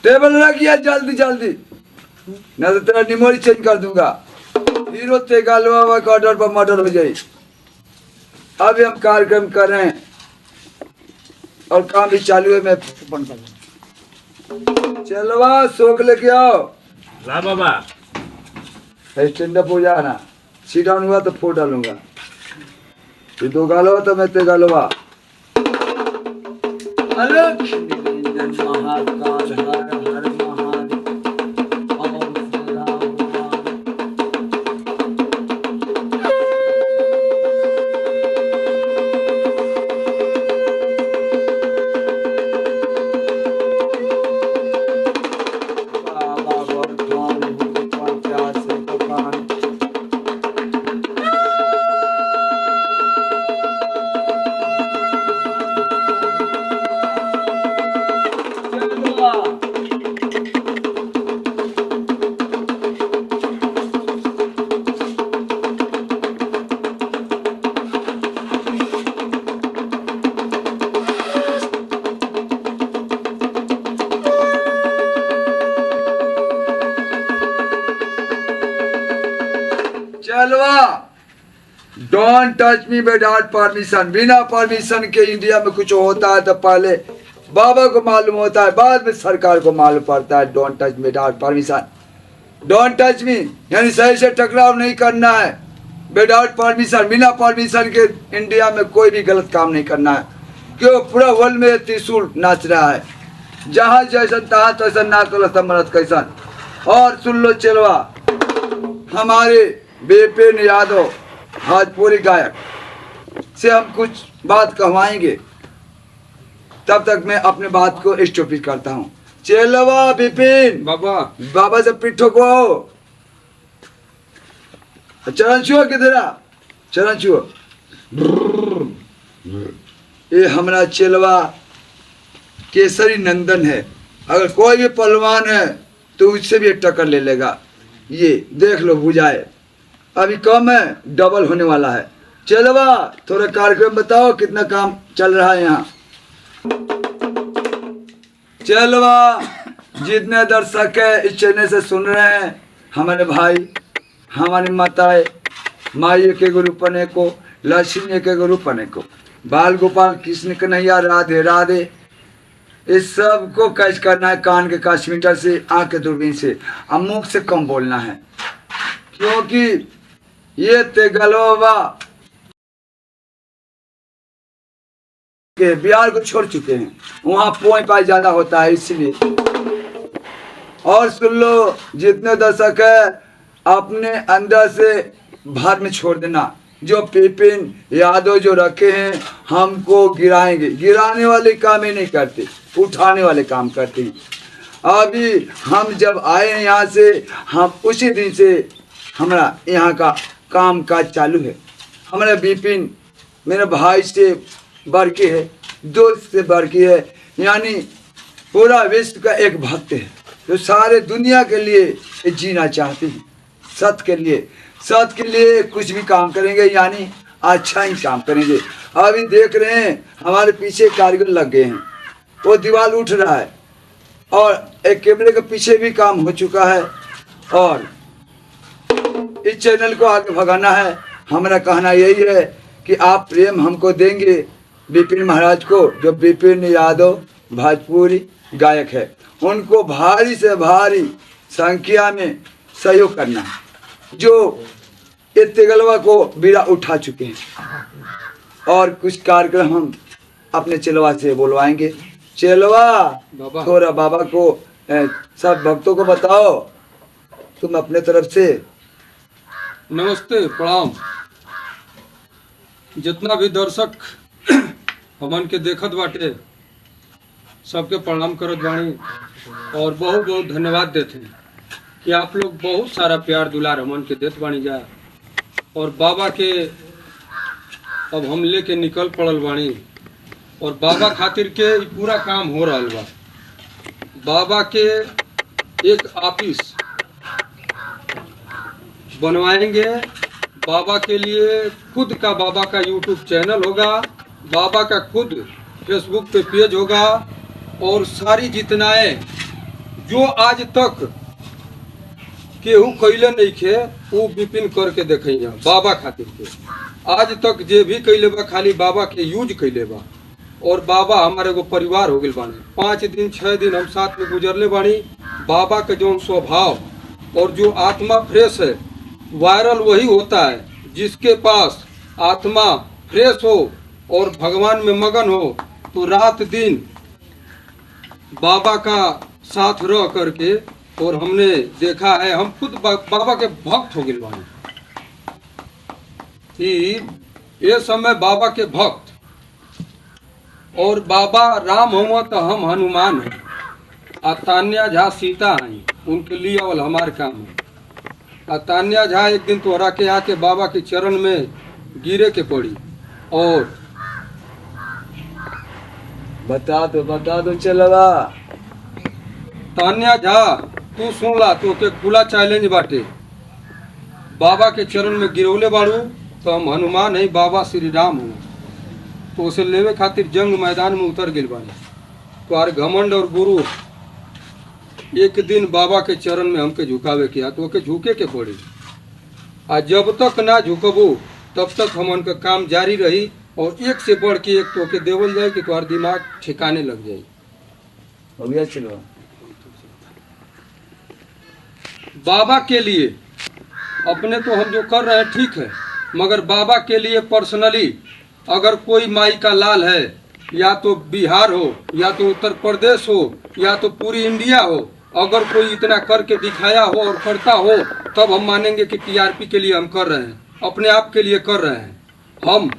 Table रखिए जल्दी जल्दी, नहीं तो तेरा निमोरी चेंज कर दूंगा। हीरो तेगालवा का ऑर्डर पर मर्डर हो जाए। अभी हम कार्यक्रम कर रहे हैं और काम भी चालू है। मैं चलवा सोख लेके आओ। ला बाबा। स्टैंड अप हो जाना, सीट डाउन हुआ तो फोड़ डालूंगा। ये दो गालवा तो मैं तेगालवा। महाकाल हर हर महादेव। चलवा don't touch me without permission. बिना परमिशन के इंडिया में कुछ होता है तो पहले बाबा को मालूम होता है, बाद में सरकार को मालूम पड़ता है। Don't touch me without permission. Don't touch मी यानी सही से टकराव नहीं करना है विदाउट परमिशन। बिना परमिशन के इंडिया में कोई भी गलत काम नहीं करना है, क्यों पूरा वर्ल्ड में त्रिशूल नाच रहा है। जहाँ जैसन तहाँ तैसन ना करो मरद कैसन। और सुन लो चलवा, हमारे विपिन यादव भोजपुरी गायक से हम कुछ बात कहवाएंगे, तब तक मैं अपने बात को स्टॉपिज करता हूँ। चलवा विपिन बाबा बाबा से पिट्ठो को आओ। चरण छुओ किधर, चरण छुओ। ये हमारा चलवा केसरी नंदन है। अगर कोई भी पहलवान है तो उससे भी एक टक्कर ले लेगा। ये देख लो बुझाए, अभी कम है, डबल होने वाला है। चलवा थोड़ा कार्यक्रम बताओ, कितना काम चल रहा है यहाँ। चलवा जितने दर्शक है इस चैनल से सुन रहे हैं, हमारे भाई हमारी माताएं, माई के गुरु पने को, लक्ष्मी के गुरु पने को, बाल गोपाल कृष्ण कन्हैया राधे राधे, इस सब को कैच करना है कान के काश्मीटर से, आंख के दूरबीन से, और मुख से कम बोलना है, क्योंकि ये तेगलवा के बिहार को छोड़ चुके हैं, वहाँ पोई पाई ज्यादा होता है इसलिए। और सुन लो जितने दर्शक है अपने अंदर से बाहर में छोड़ देना। जो विपिन यादव जो रखे हैं हमको गिराएंगे, गिराने वाले काम ही नहीं करते, उठाने वाले काम करते हैं। अभी हम जब आए हैं यहाँ से, हम उसी दिन से हमारा यहाँ का काम काज चालू है। हमारा विपिन मेरे भाई से बढ़ के है, दोस्त से बढ़ के है, यानी पूरा विश्व का एक भक्त है जो सारे दुनिया के लिए जीना चाहते हैं। सत्य के लिए, सत्य के लिए कुछ भी काम करेंगे, यानी अच्छा ही काम करेंगे। अभी देख रहे हैं हमारे पीछे कारीगर लग गए हैं, वो दीवार उठ रहा है और एक कैमरे के पीछे भी काम हो चुका है। और इस चैनल को आगे भगाना है। हमारा कहना यही है कि आप प्रेम हमको देंगे विपिन महाराज को, जो विपिन यादव भोजपुरी गायक है, उनको भारी से भारी संख्या में सहयोग करना है, जो ये तेगलवा को बीड़ा उठा चुके हैं। और कुछ कार्यक्रम हम अपने चलवा से बोलवाएंगे। चलवा थोड़ा बाबा को सब भक्तों को बताओ तुम अपने तरफ से। नमस्ते, प्रणाम। जितना भी दर्शक हमन के देखत बाटे सबके प्रणाम करत बानी और बहुत बहुत धन्यवाद देते हैं कि आप लोग बहुत सारा प्यार दुलार हमन के देत बानी जा। और बाबा के अब हम लेके निकल पड़ल बानी और बाबा खातिर के ई पूरा काम हो रहा बा। बाबा के एक ऑफिस बनवाएंगे, बाबा के लिए खुद का बाबा का यूट्यूब चैनल होगा, बाबा का खुद फेसबुक पे पेज होगा और सारी जितनाएं जो आज तक केहू कैले नहीं खे वो विपिन करके देखे बाबा खातिर के। आज तक जे भी कैले बा खाली बाबा के यूज कैले बा। और बाबा हमारे एगो परिवार हो गए बानी। 5 दिन 6 दिन हम साथ में गुजरले बानी। बाबा के जो स्वभाव और जो आत्मा फ्रेश है, वायरल वही होता है जिसके पास आत्मा फ्रेश हो और भगवान में मगन हो, तो रात दिन बाबा का साथ रह करके। और हमने देखा है, हम खुद बाबा के भक्त हो गए बानी कि ये समय बाबा के भक्त। और बाबा राम हुआ तो हम हनुमान हैं, और तान्या झा सीता हैं, उनके लिए और हमारे काम है। और तान्या झा एक दिन तोहरा के आके बाबा के चरण में गिरे के पड़ी। और बता दो चलवा। तान्या झा तू सुन ला, तो के खुला चैलेंज बाटे। बाबा के चरण में गिरौले बाड़ू तो हम हनुमान है, बाबा श्री राम हूँ। तो उसे लेवे खातिर जंग मैदान में उतर गए बानी। तो आर घमंड और गुरु एक दिन बाबा के चरण में हमके झुकावे किया, तो ओके झुके के पड़ी। आ जब तक ना झुकबू तब तक हमन का काम जारी रही। और एक से बढ़ के एक तो के देवल जाए कि तुम्हारा दिमाग ठिकाने लग जाए। हो गया चलो। बाबा के लिए अपने तो हम जो कर रहे हैं ठीक है, मगर बाबा के लिए पर्सनली अगर कोई माई का लाल है, या तो बिहार हो, या तो उत्तर प्रदेश हो, या तो पूरी इंडिया हो, अगर कोई इतना करके दिखाया हो और करता हो, तब हम मानेंगे कि टीआरपी के लिए हम कर रहे हैं, अपने आप के लिए कर रहे हैं। हम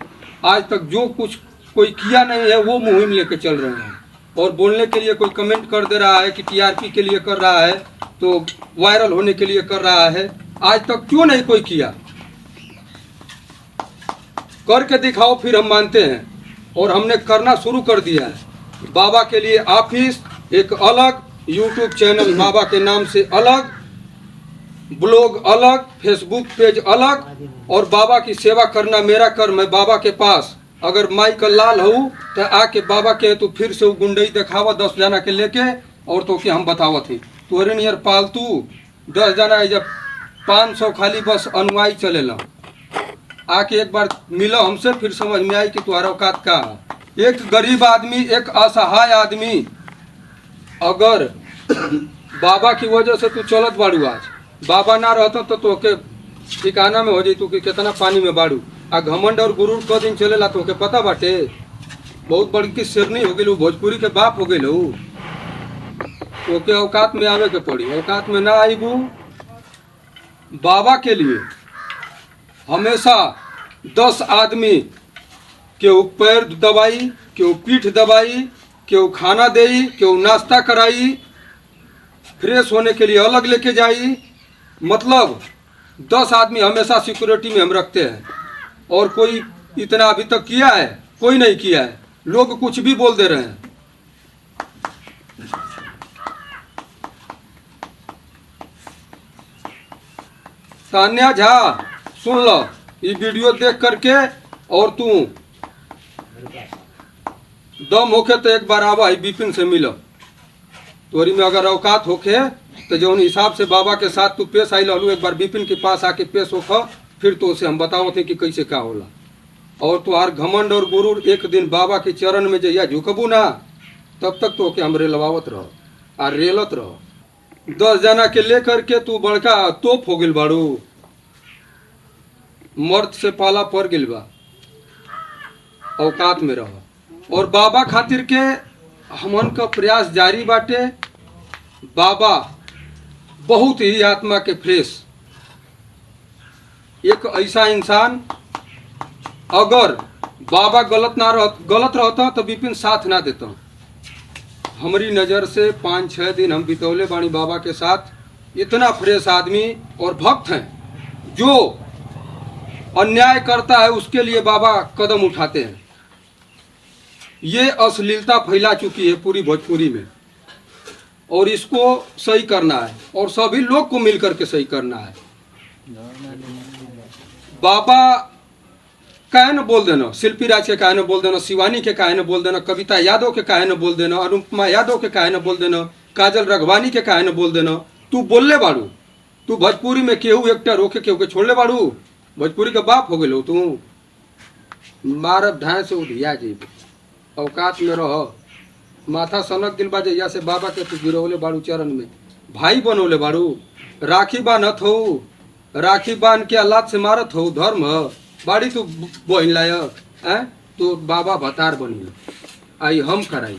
आज तक जो कुछ कोई किया नहीं है वो मुहिम लेके चल रहे हैं। और बोलने के लिए कोई कमेंट कर दे रहा है कि टीआरपी के लिए कर रहा है, तो वायरल होने के लिए कर रहा है, आज तक क्यों नहीं कोई किया? करके दिखाओ, फिर हम मानते हैं। और हमने करना शुरू कर दिया है। बाबा के लिए ऑफिस एक अलग, यूट्यूब चैनल बाबा के नाम से अलग, ब्लॉग अलग, फेसबुक पेज अलग। और बाबा की सेवा करना मेरा कर्म है। बाबा के पास अगर माई का लाल हो तो आके बाबा के तो फिर से वो गुंडई दिखावा 10 जना के लेके, और तो के हम बतावत ही तोरे नियर पालतू 10 जना जब 500 खाली बस अनुयायी चलेला। आके एक बार मिलो हमसे, फिर समझ में आई कि तुम्हारा औकात का है। एक गरीब आदमी, एक असहाय आदमी, अगर बाबा की वजह से तू चलत बाड़ू, आज बाबा ना रहता तो तोके ठिकाना में हो जाई तू कि कितना पानी में बाड़ू। आ घमंड और गुरूर क दिन चलेला तोके पता बाटे। बहुत बड़ी शेरनी हो गई, भोजपुरी के बाप हो गई। तोके औकात में आवे के पड़ी। औकात में ना आईबू। बाबा के लिए हमेशा 10 आदमी केहू पैर दबाई, केहू पीठ दबाई, केहू खाना देई, केहू नाश्ता कराई, फ्रेश होने के लिए अलग लेके जाई। मतलब 10 आदमी हमेशा सिक्योरिटी में हम रखते हैं। और कोई इतना अभी तक किया है? कोई नहीं किया है। लोग कुछ भी बोल दे रहे हैं। तान्या झा सुन लो ये वीडियो देख करके, और तू दम होके तो एक बार आवा विपिन से मिलो। तोरी में अगर औकात होके तो जो हिसाब से बाबा के साथ तू पेश आई लू, एक बार विपिन के पास आके पेश होखा, फिर तो उसे हम बताओ थे कि कैसे क्या होला। और तुहार घमंड और गुरूर एक दिन बाबा के चरण में जइया झुकबू ना, तब तक तो के हम रेलवावत रहो और रेलत रहो। 10 जना के लेकर के तू बड़का तोप हो गिल बाड़ू। मर्द से पाला पड़ गिल बा। औकात में रहो। और बाबा खातिर के हमन का प्रयास जारी बाटे। बाबा बहुत ही आत्मा के फ्रेश, एक ऐसा इंसान, अगर बाबा गलत रहता तो विपिन साथ ना देता। हमारी नज़र से 5-6 दिन हम बितौले बाणी बाबा के साथ। इतना फ्रेश आदमी और भक्त हैं। जो अन्याय करता है उसके लिए बाबा कदम उठाते हैं। ये अश्लीलता फैला चुकी है पूरी भोजपुरी में, और इसको सही करना है और सभी लोग को मिलकर के सही करना है। बाबा काहे न बोल देना, शिल्पी राज के काहे न बोल देना, शिवानी के काहे न बोल देना, कविता यादव के काहे न बोल देना, अनुपमा यादव के काहे न बोल देना, काजल रघवानी के काहे न बोल देना। तू बोलले बाड़ू, तू भोजपुरी में केहू एकटा रोके केहू के छोड़ले बाड़ू, भोजपुरी के बाप हो गेलो तू। मारब ढाई से उधिया जेब, औकात में रह। माथा सनक दिल बा जैया से बाबा के तू गिरौले बाड़ू चरण में, भाई बनौले बाड़ू। राखी बांधत हो, राखी बांध के अल्लाह से मारत हो, धर्म बाड़ी तू बहन लायक है। तो बाबा भतार बनी आई हम कराई।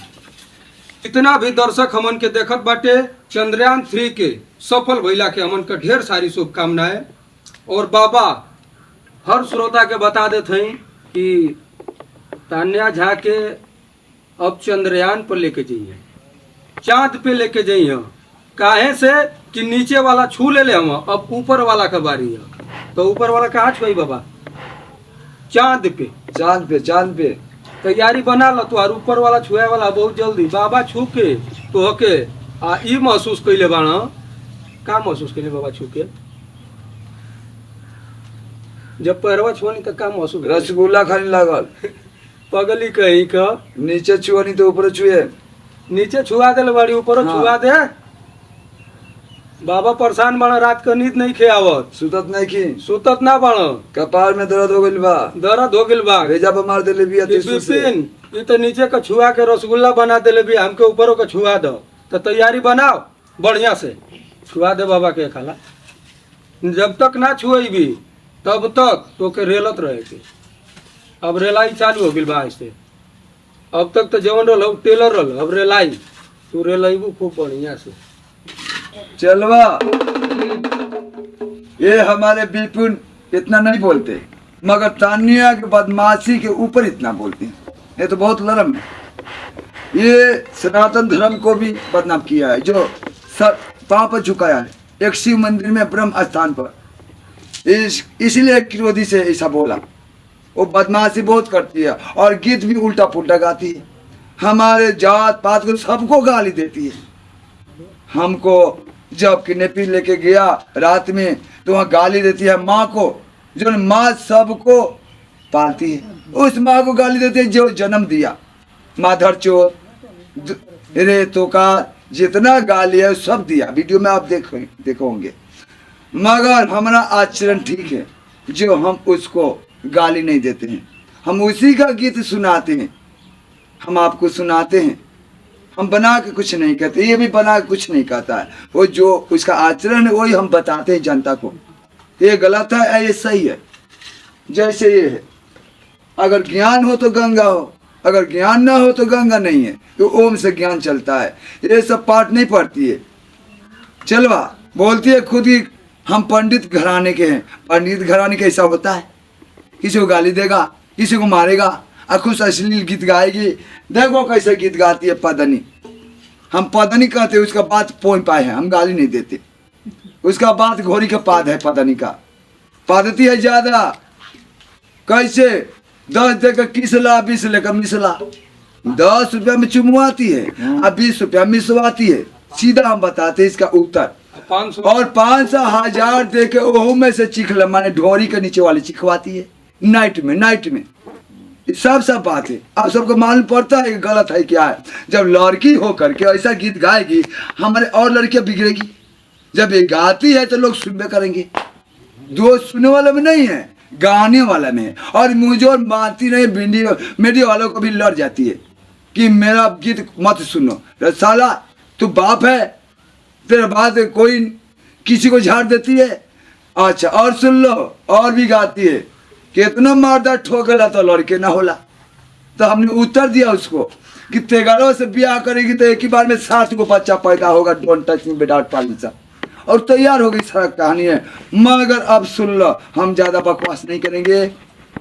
इतना भी दर्शक हमन के देखत बाटे, चंद्रयान 3 के सफल भइला के हमन के ढेर सारी शुभकामनाएं। और बाबा हर श्रोता के बता देते हैं कि तान्या झा के अब चंद्रयान पर लेके जाइए, चांद पे लेके जाइए। काहे से कि नीचे वाला छू ले हम, अब ऊपर वाला का बारी है। तो ऊपर वाला कहाँ छुई बाबा? चांद पे। चांद पे, चांद पे तैयारी बना लो तुहार ऊपर वाला छुए वाला बहुत जल्दी। बाबा छू के तो होके आ ई महसूस कैले बाना। का महसूस कैले बाबा छू के? जब पैरवा छुअनी तो का महसूस? रसगुल्ला खाने लागल। पगली कहीं का नीचे छुअनी तो ऊपर छुए। नीचे छुआ दे बड़ी, ऊपर हाँ। छुआ दे। बाबा परेशान बना, रात का नींद नहीं खेआवत, सुतत नहीं की, सुतत ना बना, कपार में दर्द हो गइल बा, दर्द हो गइल बा। भेजा पर मार देले बिया त्रिशूल से। बिपिन ये तो नीचे का छुआ के रसगुल्ला बना देले भी, हमके ऊपरों का छुआ दो। तो तैयारी बनाओ बढ़िया से, छुआ दे बाबा के खाला। जब तक ना छुई भी तब तक तो के रेलत रहे के। अब रेलाई चालू हो गइल बा इससे। अब तक तो जवन रल टेलर रल, अब रेलाई तू रेलाइबू खूब बढ़िया से। चलवा ये हमारे बिपुन इतना नहीं बोलते, मगर तानिया के बदमाशी के ऊपर इतना बोलते हैं। ये तो बहुत नरम है। ये सनातन धर्म को भी बदनाम किया है, जो सर पांव पर झुकाया है एक शिव मंदिर में ब्रह्म स्थान पर। इसलिए क्रोधी से ऐसा बोला। वो बदमाशी बहुत करती है और गीत भी उल्टा पुल्टा गाती है, हमारे जात पात को सबको गाली देती है। हमको जब किडनैपिंग लेके गया रात में तो वहाँ गाली देती है माँ को, जो माँ सबको पालती है, उस माँ को गाली देती है जो जन्म दिया। माधर चोर रे तो का जितना गाली है सब दिया, वीडियो में आप देखोगे। मगर हमारा आचरण ठीक है, जो हम उसको गाली नहीं देते हैं, हम उसी का गीत सुनाते हैं, हम आपको सुनाते हैं। हम बना के कुछ नहीं कहते, ये भी बना के कुछ नहीं कहता है। वो जो उसका आचरण है वही हम बताते हैं जनता को। ये गलत है, ये सही है। जैसे ये है, अगर ज्ञान हो तो गंगा हो, अगर ज्ञान ना हो तो गंगा नहीं है। तो ओम से ज्ञान चलता है, ये सब पाठ नहीं पढ़ती है। चलवा बोलती है खुद ही हम पंडित घराने के हैं। पंडित घराने के ऐसा होता है, किसी को गाली देगा, किसी को मारेगा, कुछ अश्लील गीत गाएगी। देखो कैसे गीत गाती है पदनी। हम पदनी कहते, उसका बात पोई पाए है, हम गाली नहीं देते। उसका बात घोड़ी का पाद है, पदनी का पादती है ज्यादा। कैसे 10 देकर किसला, 20 लेकर मिसला। 10 रुपया में चुमवाती है और 20 रुपया मिसवाती है। सीधा हम बताते इसका उत्तर। 500 और 500 1000 दे के ओहू में से चिखला, माने ढोरी के नीचे वाली चिखवाती है। नाइट में सब बात है। आप सबको मालूम पड़ता है कि गलत है क्या है। जब लड़की होकर के ऐसा गीत गाएगी, हमारे और लड़कियां बिगड़ेगी। जब ये गाती है तो लोग सुनबे करेंगे। दोस्त सुनने वाले में नहीं है, गाने वाला में है। और मुझे और मानती नहीं, मीडिया वालों को भी लड़ जाती है कि मेरा गीत मत सुनो। साला तू बाप है, तेरे बाद कोई किसी को झाड़ देती है। अच्छा और सुन लो, और भी गाती है, कितना मारदा ठोकला तो लड़के ना होला। तो हमने उत्तर दिया उसको कि 13 से ब्याह करेगी तो एक ही बार में 60 को बच्चा पैदा होगा। Don't touch me without permission. और तैयार हो गई, सारा कहानी है। मगर अब सुन लो, हम ज़्यादा बकवास नहीं करेंगे,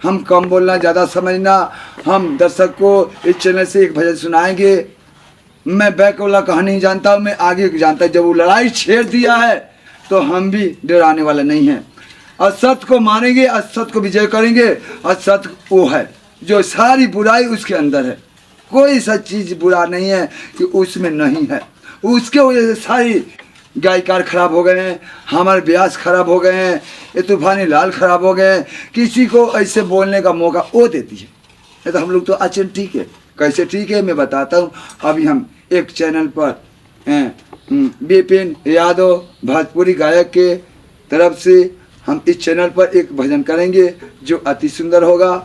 हम कम बोलना, ज़्यादा समझना। हम दर्शक को इस चैनल से एक भजन सुनाएंगे। मैं बैक वाला कहानी नहीं जानता हूँ, मैं आगे जानता हूँ। जब वो लड़ाई छेड़ दिया है तो हम भी डराने वाले नहीं हैं। असत को मानेंगे, असत को विजय करेंगे। असत वो है जो सारी बुराई उसके अंदर है, कोई सा चीज़ बुरा नहीं है कि उसमें नहीं है। उसके वजह से सारी गायकार खराब हो गए हैं, हमारे ब्यास खराब हो गए हैं, ये तूफानी लाल खराब हो गए हैं। किसी को ऐसे बोलने का मौका वो देती है। ये तो हम लोग तो आचरण ठीक है। कैसे ठीक है मैं बताता हूँ। अभी हम एक चैनल पर विपिन यादव भोजपुरी गायक के तरफ से हम इस चैनल पर एक भजन करेंगे जो अति सुंदर होगा।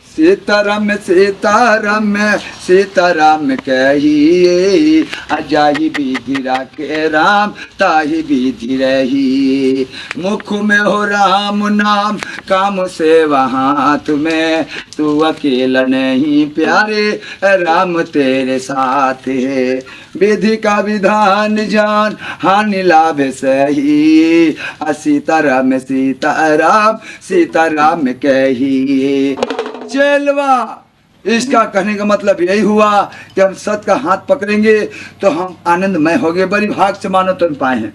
सीताराम सीताराम सीताराम कहिए, अजाई विधि राखे राम ताही विधि रही। मुख में हो राम नाम काम से वहाँ तुम्हें, तू अकेला नहीं प्यारे राम तेरे साथ है। विधि का विधान जान हानि लाभ सही, सीताराम सीताराम सीताराम कहिए। चेलवा इसका कहने का मतलब यही हुआ कि हम सत का हाथ पकड़ेंगे तो हम आनंदमय हो गए। बड़ी भाग से मानो तुम पाए हैं।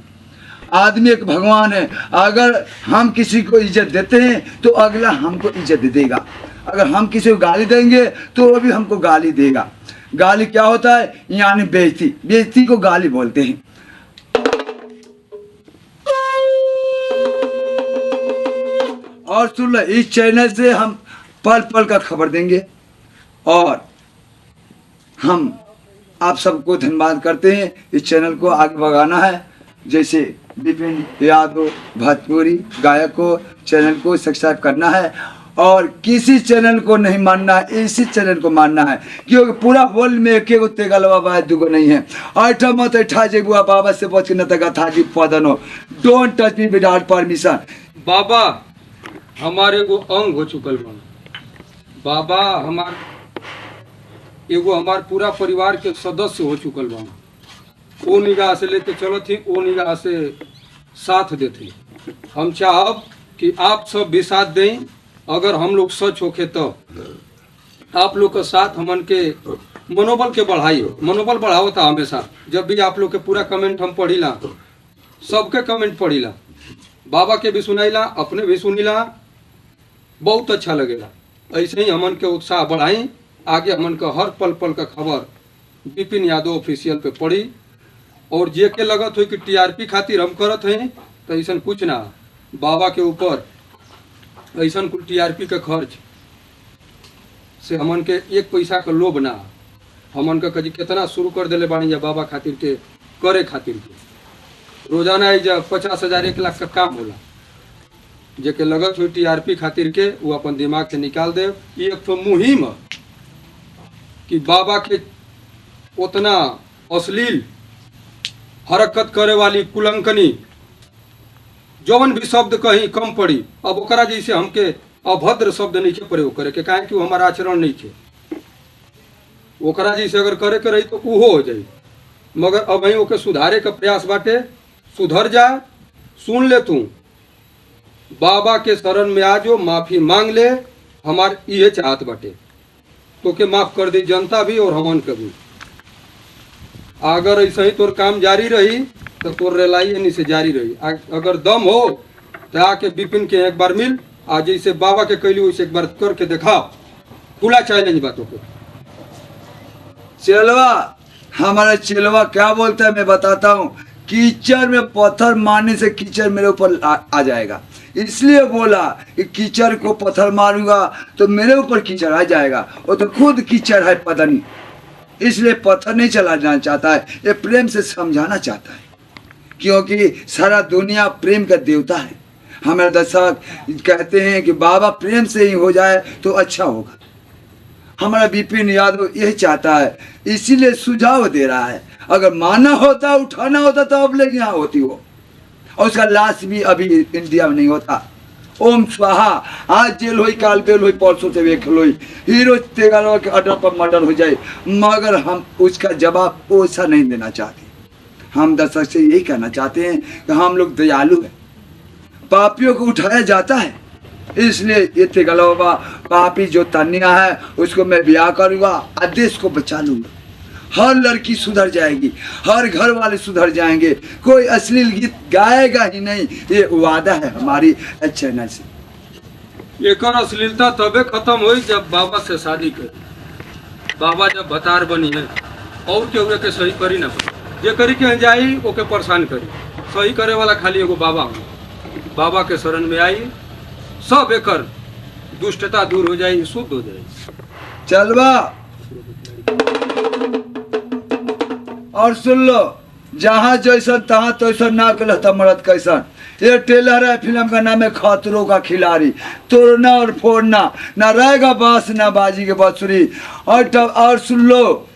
आदमी एक भगवान है। अगर हम किसी को इज्जत देते हैं तो अगला हमको इज्जत देगा। अगर हम किसी को गाली देंगे तो वो भी हमको गाली देगा। गाली क्या होता है? यानी बेइज्जती। बेइज्जती को गाली बोलते हैं। और सुन लो, इस चैनल से हम पल पल का खबर देंगे और हम आप सबको धन्यवाद करते हैं। इस चैनल को आगे बढ़ाना है। जैसे विपिन यादव भोजपुरी गायक को चैनल को सब्सक्राइब करना है और किसी चैनल को नहीं मानना है, इसी चैनल को मानना है। क्योंकि पूरा वर्ल्ड में एक तेगल बाबा है, दुगो नहीं है। ऐठा मत ऐठा जेबुआ बाबा से बच के न तक था जी पदनो। Don't touch me without permission. बाबा हमारे एगो अंग हो चुकल बा। बाबा हमार पूरा परिवार के सदस्य हो चुकल बा। वो निगाह से लेके चलो थी, वो निगाह से साथ देते। हम चाहब कि आप सब भी साथ दें। अगर हम लोग सच होके तो आप लोग का साथ हमन के मनोबल के बढ़ाई। मनोबल बढ़ाओ था हमेशा। जब भी आप लोग के पूरा कमेंट हम पढ़ीला, सबके कमेंट पढ़ीला, बाबा के भी सुनाईला, अपने भी सुनीला, बहुत अच्छा लगेगा। ऐसे ही हमन के उत्साह बढ़ाई। आगे हमन का हर पल पल का खबर विपिन यादव ऑफिशियल पे पड़ी। और जे के लगत हो कि टीआरपी खातिर हम करत हैं तो ऐसा कुछ ना। बाबा के ऊपर ऐसा कुछ टीआरपी के खर्च से हमन के एक पैसा का लोभ ना। हमन का कभी कितना शुरू कर दिले बानी जा बाबा खातिर के करे खातिर के। रोजाना जब 50,000 1 लाख का काम होला। जेके लगत हुई टीआरपी खातिर के वो अपन दिमाग से निकाल दे। ये एक तो मुहिम है कि बाबा के उतना अश्लील हरकत करे वाली कुलंकनी जौन भी शब्द कहीं कम पड़ी। अब ओकरा जैसे हमके अभद्र शब्द नहीं के प्रयोग करे के, काहे कि वो हमारा आचरण नहीं के। ओकरा जैसे अगर करे के रही तो उहो हो जाए। मगर अब वही ओके सुधारे का प्रयास बाटे। सुधर जा, सुन ले तू, बाबा के शरण में आ जो, माफी मांग ले। हमार ये चाहत बाटे तो के माफ कर दी जनता भी और हमन के भी। अगर ऐसा ही तोर काम जारी रही तो तोर रेलाई एनी से जारी रही। अगर दम हो तो आके विपिन के एक बार मिल। आज जैसे बाबा के कैली वैसे एक बार करके दिखाओ। खुला चैलेंज बातों को। चेलवा, हमारा चेलवा क्या बोलता है मैं बताता हूँ। कीचड़ में पत्थर मारने से कीचड़ मेरे ऊपर आ जाएगा। इसलिए बोला कि कीचड़ को पत्थर मारूंगा तो मेरे ऊपर कीचड़ आ जाएगा। वो तो खुद कीचड़ है पता इसलिए पत्थर नहीं चलाना चाहता है। ये प्रेम से समझाना चाहता है क्योंकि सारा दुनिया प्रेम का देवता है। हमारे दर्शक कहते हैं कि बाबा प्रेम से ही हो जाए तो अच्छा होगा। हमारा विपिन यादव यही चाहता है, इसीलिए सुझाव दे रहा है। अगर माना होता, उठाना होता तो अब लेके यहाँ होती हो। और उसका लाश भी अभी इंडिया में नहीं होता। ओम स्वाहा। आज जेल हुई, काल बेल हुई, परसों से वेख हुई। हीरो तेगालवा के अड्डा पर मर्डर हो जाए, मगर हम उसका जवाब वैसा नहीं देना चाहते। हम दर्शक से यही कहना चाहते हैं कि हम लोग दयालु हैं। पापियों को उठाया जाता है, इसलिए ये तेगालवा पापी जो तन्या है उसको मैं ब्याह करूँगा, आदेश को बचा लूँगा। हर लड़की सुधर जाएगी, हर घर वाले सुधर जाएंगे, कोई अश्लील गीत गाएगा ही नहीं। ये वादा है हमारी चैनल से। एक अश्लीलता तबे खत्म हुई जब बाबा से शादी करी। बाबा जब भतार बनी है और केहू के सही करी ना जे करी के जाई ओके परेशान करी। सही करे वाला खाली एगो बाबा हो। बाबा के शरण में आई, सब एकर दुष्टता दूर हो जाए, शुद्ध हो जाए। चलवा। और सुन लो, जहाँ जैसन तहाँ तैसन ना कहता मरद कैसन। ये टेलर है, फिल्म का नाम है खतरों का खिलाड़ी। तोड़ना और फोड़ना, ना रहेगा बांस ना बाजी के बांसुरी। और सुन लो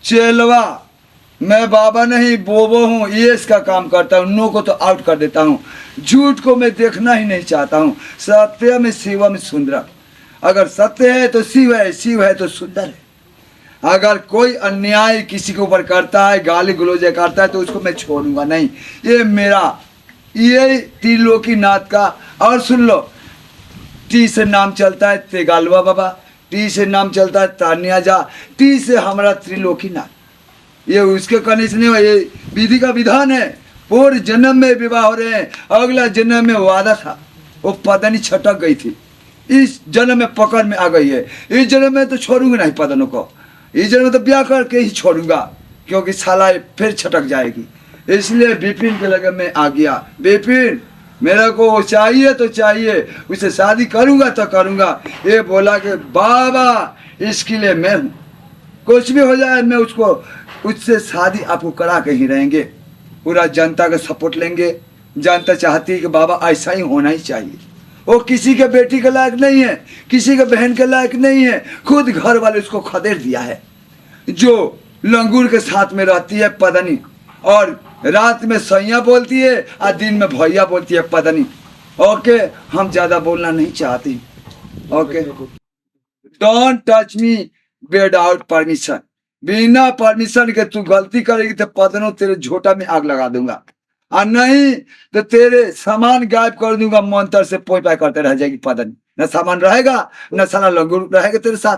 चेलवा, मैं बाबा नहीं बोबो हूँ, ये इसका काम करता हूँ। नो को तो आउट कर देता हूँ। झूठ को मैं देखना ही नहीं चाहता हूँ। सत्य में शिवम सुंदर। अगर सत्य है तो शिव है, शिव है तो सुंदर है। अगर कोई अन्याय किसी के ऊपर करता है, गाली गलौज करता है, तो उसको मैं छोड़ूंगा नहीं। ये मेरा, ये त्रिलोकीनाथ का। और सुन लो, टी से नाम चलता है तेगालवा बाबा, टी से नाम चलता है तानिया जा, टी से हमारा त्रिलोकीनाथ। ये उसके कनिष्ठ नहीं हो, ये विधि का विधान है। पूर्व जन्म में विवाह हो रहे हैं, अगला जन्म में वादा था, वो पत्नी छटक गई थी, इस जन्म में पकड़ में आ गई है। इस जन्म में तो छोड़ूंगा नहीं पत्नों को, इस जन्म में तो ब्याह करके ही छोड़ूंगा, क्योंकि साला फिर छटक जाएगी। इसलिए विपिन के लगे मैं आ गया। विपिन मेरे को चाहिए तो चाहिए, उसे शादी करूंगा तो करूंगा। ये बोला कि बाबा इसके लिए मैं हूँ, कुछ भी हो जाए मैं उससे शादी आपको करा के ही रहेंगे। पूरा जनता का सपोर्ट लेंगे। जनता चाहती है कि बाबा ऐसा ही होना ही चाहिए। वो किसी के बेटी के लायक नहीं है, किसी के बहन के लायक नहीं है, खुद घर वाले उसको खदेड़ दिया है। जो लंगूर के साथ में रहती है पत्नी, और रात में सैया बोलती है और दिन में भैया बोलती है पत्नी। ओके, हम ज्यादा बोलना नहीं चाहती। Okay, don't touch me without permission. बिना परमिशन के तू गलती करेगी तो पत्नों तेरे झोटा में आग लगा दूंगा, और नहीं तो तेरे सामान गायब कर दूंगा। मंत्र से पोई पाई करते रह जाएगी पत्नी, न सामान रहेगा न सारा लंगूर रहेगा तेरे साथ।